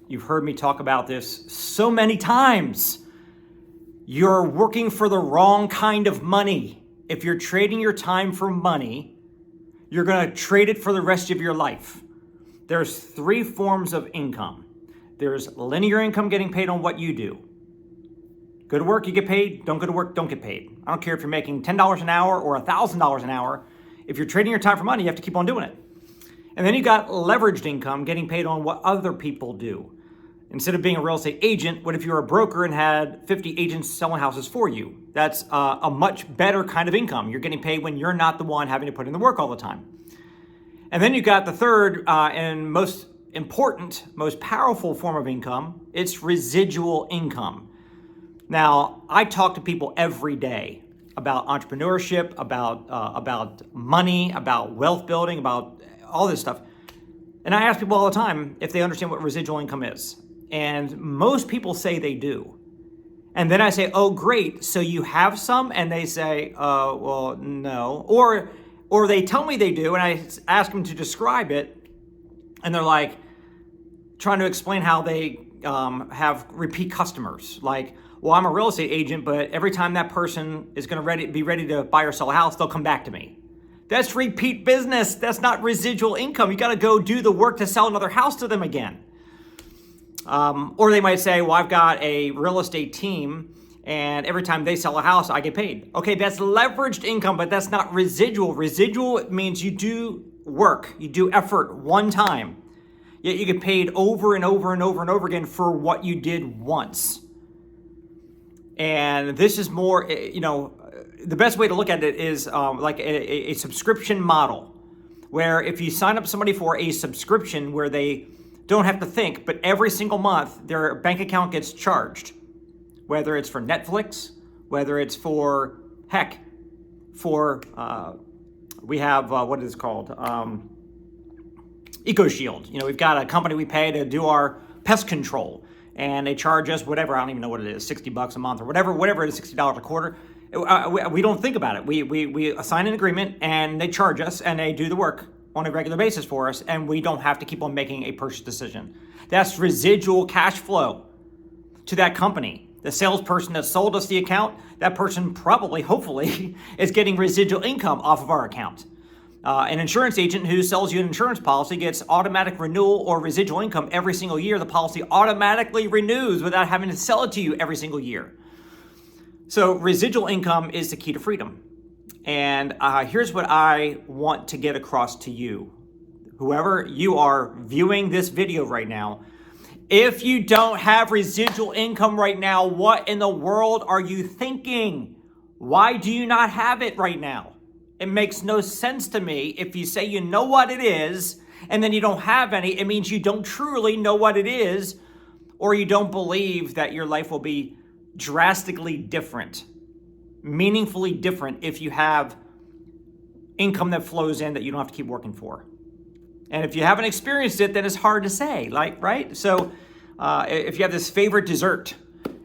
You've heard me talk about this so many times. You're working for the wrong kind of money. If you're trading your time for money, you're going to trade it for the rest of your life. There's 3 forms of income. There's linear income, getting paid on what you do. Go to work, you get paid. Don't go to work, don't get paid. I don't care if you're making $10 an hour or $1,000 an hour. If you're trading your time for money, you have to keep on doing it. And then you got leveraged income, getting paid on what other people do. Instead of being a real estate agent, what if you were a broker and had 50 agents selling houses for you? That's a much better kind of income. You're getting paid when you're not the one having to put in the work all the time. And then you got the third and most important, most powerful form of income. It's residual income. Now, I talk to people every day about entrepreneurship, about money, about wealth building, about all this stuff. And I ask people all the time if they understand what residual income is. And most people say they do. And then I say, oh, great. So you have some? And they say, well, no. Or they tell me they do, and I ask them to describe it. And they're like trying to explain how they have repeat customers. Like, well, I'm a real estate agent, but every time that person is going to be ready to buy or sell a house, they'll come back to me. That's repeat business. That's not residual income. You got to go do the work to sell another house to them again. Or they might say, well, I've got a real estate team, and every time they sell a house, I get paid. Okay, that's leveraged income, but that's not residual. Residual means you do work, you do effort one time, yet you get paid over and over and over and over again for what you did once. And this is more, the best way to look at it is like a subscription model, where if you sign up somebody for a subscription where they don't have to think, but every single month their bank account gets charged, whether it's for Netflix, whether it's for, we have, what is it called? EcoShield. We've got a company we pay to do our pest control. And they charge us whatever, I don't even know what it is, $60 a month or whatever it is, $60 a quarter. We don't think about it. We assign an agreement and they charge us and they do the work on a regular basis for us, and we don't have to keep on making a purchase decision. That's residual cash flow to that company. The salesperson that sold us the account, that person probably, hopefully, is getting residual income off of our account. An insurance agent who sells you an insurance policy gets automatic renewal or residual income every single year. The policy automatically renews without having to sell it to you every single year. So residual income is the key to freedom. And here's what I want to get across to you. Whoever you are viewing this video right now, if you don't have residual income right now, what in the world are you thinking? Why do you not have it right now? It makes no sense to me. If you say you know what it is and then you don't have any, it means you don't truly know what it is, or you don't believe that your life will be drastically different, meaningfully different if you have income that flows in that you don't have to keep working for. And if you haven't experienced it, then it's hard to say, right? So if you have this favorite dessert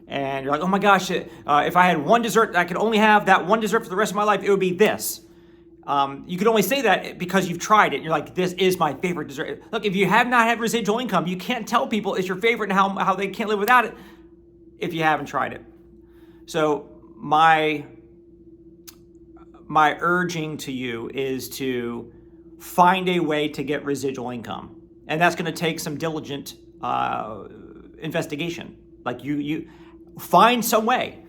and you're like, oh my gosh, if I had one dessert, I could only have that one dessert for the rest of my life, it would be this. You could only say that because you've tried it. You're like, this is my favorite dessert. Look, if you have not had residual income, you can't tell people it's your favorite and how they can't live without it if you haven't tried it. So my urging to you is to find a way to get residual income. And that's going to take some diligent investigation. Like you find some way.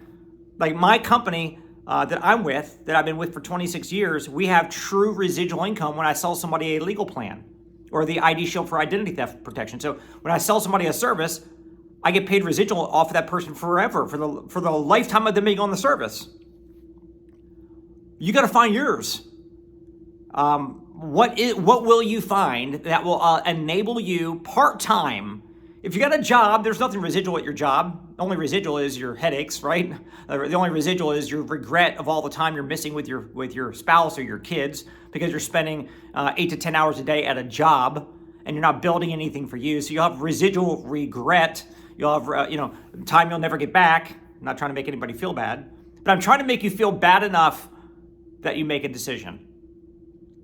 Like my company that I'm with, that I've been with for 26 years, we have true residual income when I sell somebody a legal plan or the ID Shield for identity theft protection. So when I sell somebody a service, I get paid residual off of that person forever, for the lifetime of them being on the service. You got to find yours. What will you find that will enable you part-time? If you got a job, there's nothing residual at your job. The only residual is your headaches, right? The only residual is your regret of all the time you're missing with your spouse or your kids because you're spending 8 to 10 hours a day at a job and you're not building anything for you. So you'll have residual regret. You'll have time you'll never get back. I'm not trying to make anybody feel bad, but I'm trying to make you feel bad enough that you make a decision.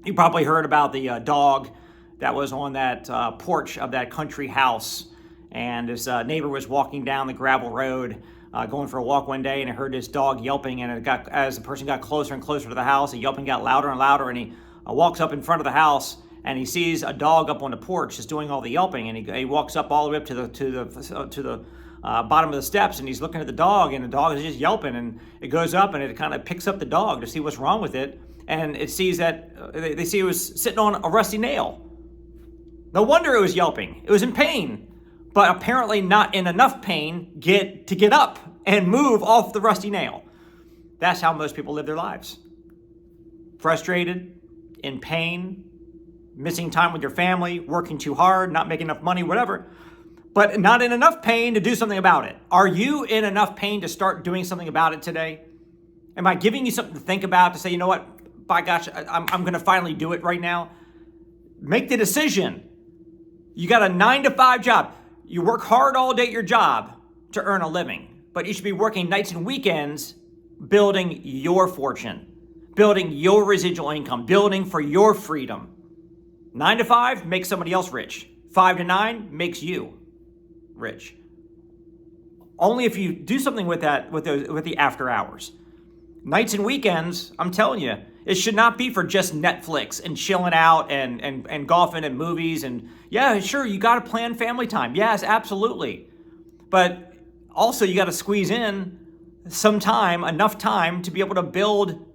You probably heard about the dog that was on that porch of that country house, And his neighbor was walking down the gravel road, going for a walk one day, and he heard his dog yelping. And as the person got closer and closer to the house, the yelping got louder and louder. And he walks up in front of the house, and he sees a dog up on the porch just doing all the yelping. And he walks up all the way up to the bottom of the steps, and he's looking at the dog, and the dog is just yelping. And it goes up, and it kind of picks up the dog to see what's wrong with it. And it sees that they see it was sitting on a rusty nail. No wonder it was yelping. It was in pain, but apparently not in enough pain to get up and move off the rusty nail. That's how most people live their lives. Frustrated, in pain, missing time with your family, working too hard, not making enough money, whatever, but not in enough pain to do something about it. Are you in enough pain to start doing something about it today? Am I giving you something to think about, to say, you know what, by gosh, I'm going to finally do it right now? Make the decision. You got a 9-to-5 job. You work hard all day at your job to earn a living, but you should be working nights and weekends building your fortune, building your residual income, building for your freedom. 9 to 5 makes somebody else rich. 5 to 9 makes you rich. Only if you do something with that, with the after hours. Nights and weekends, I'm telling you, it should not be for just Netflix and chilling out and golfing and movies. And yeah, sure, you got to plan family time. Yes, absolutely. But also you got to squeeze in some time, enough time to be able to build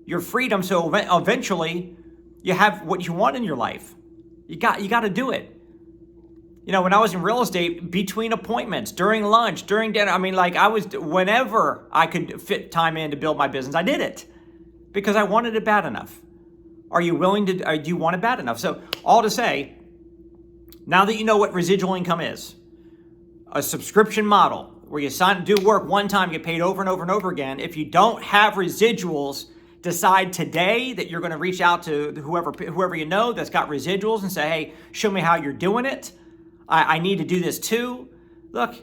your freedom, so eventually you have what you want in your life. You got to do it. You know, when I was in real estate, between appointments, during lunch, during dinner, whenever I could fit time in to build my business, I did it because I wanted it bad enough. Are you willing to, do you want it bad enough? So all to say, now that you know what residual income is, a subscription model where you do work one time, get paid over and over and over again. If you don't have residuals, decide today that you're going to reach out to whoever you know that's got residuals and say, hey, show me how you're doing it. I need to do this too. Look,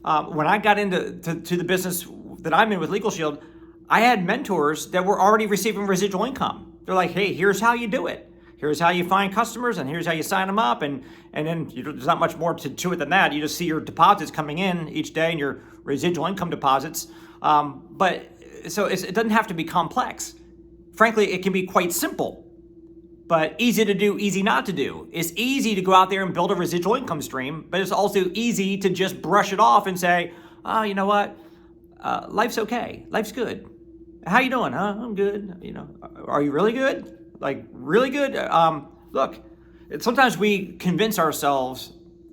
when I got into the business that I'm in with Legal Shield, I had mentors that were already receiving residual income. They're like, hey, here's how you do it. Here's how you find customers, and here's how you sign them up. And then there's not much more to it than that. You just see your deposits coming in each day and your residual income deposits. But it doesn't have to be complex. Frankly, it can be quite simple, but easy to do, easy not to do. It's easy to go out there and build a residual income stream, but it's also easy to just brush it off and say, oh, you know what? Life's okay. Life's good. How you doing? Huh? I'm good. You know, are you really good? Like really good? Look, sometimes we convince ourselves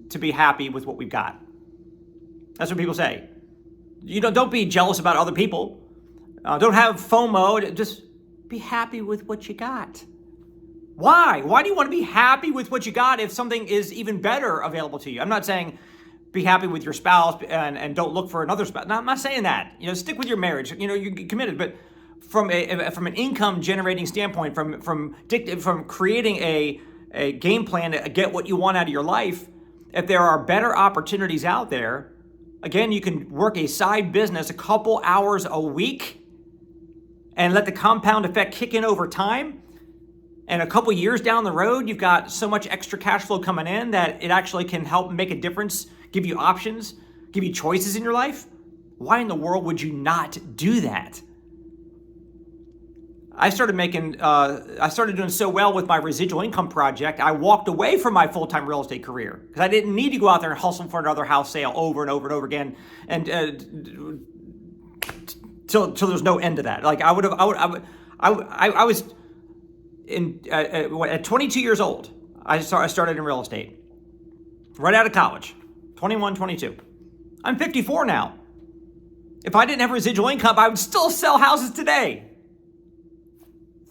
to be happy with what we've got. That's what people say. You know, don't be jealous about other people. Don't have FOMO. Just be happy with what you got. Why? Why do you want to be happy with what you got if something is even better available to you? I'm not saying be happy with your spouse and don't look for another spouse. No, I'm not saying that. You know, stick with your marriage. You know, you're committed. But from an income generating standpoint, from creating a game plan to get what you want out of your life, if there are better opportunities out there, again, you can work a side business a couple hours a week and let the compound effect kick in over time. And a couple years down the road, you've got so much extra cash flow coming in that it actually can help make a difference, give you options, give you choices in your life. Why in the world would you not do that? I started doing so well with my residual income project, I walked away from my full-time real estate career because I didn't need to go out there and hustle for another house sale over and over and over again, and till there's no end to that. Like I was at 22 years old. I started in real estate right out of college, 21, 22. I'm 54 now. If I didn't have residual income, I would still sell houses today.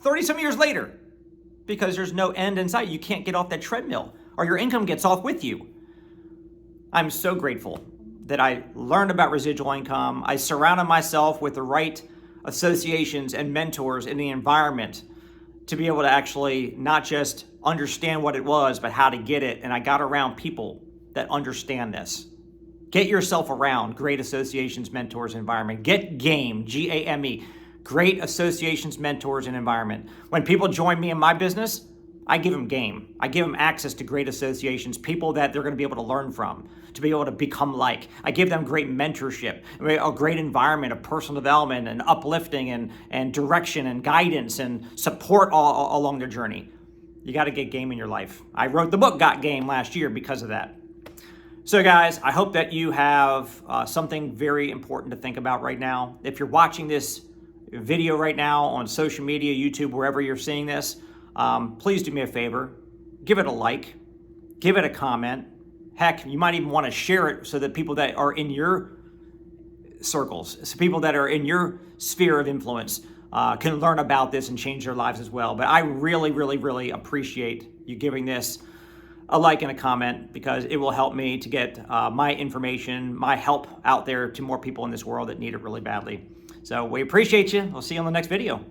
30-some years later, because there's no end in sight. You can't get off that treadmill, or your income gets off with you. I'm so grateful that I learned about residual income. I surrounded myself with the right associations and mentors in the environment to be able to actually not just understand what it was, but how to get it. And I got around people that understand this. Get yourself around great associations, mentors, environment. Get GAME, G-A-M-E. Great associations, mentors, and environment. When people join me in my business, I give them game. I give them access to great associations, people that they're going to be able to learn from, to be able to become like. I give them great mentorship, a great environment of personal development and uplifting and direction and guidance and support all along their journey. You got to get game in your life. I wrote the book, Got Game, last year because of that. So guys, I hope that you have something very important to think about right now. If you're watching this video right now on social media, YouTube, wherever you're seeing this, please do me a favor, give it a like, give it a comment. Heck, you might even want to share it so that people that are in your circles, so people that are in your sphere of influence can learn about this and change their lives as well. But I really, really, really appreciate you giving this a like and a comment, because it will help me to get my information, my help out there to more people in this world that need it really badly. So we appreciate you. We'll see you on the next video.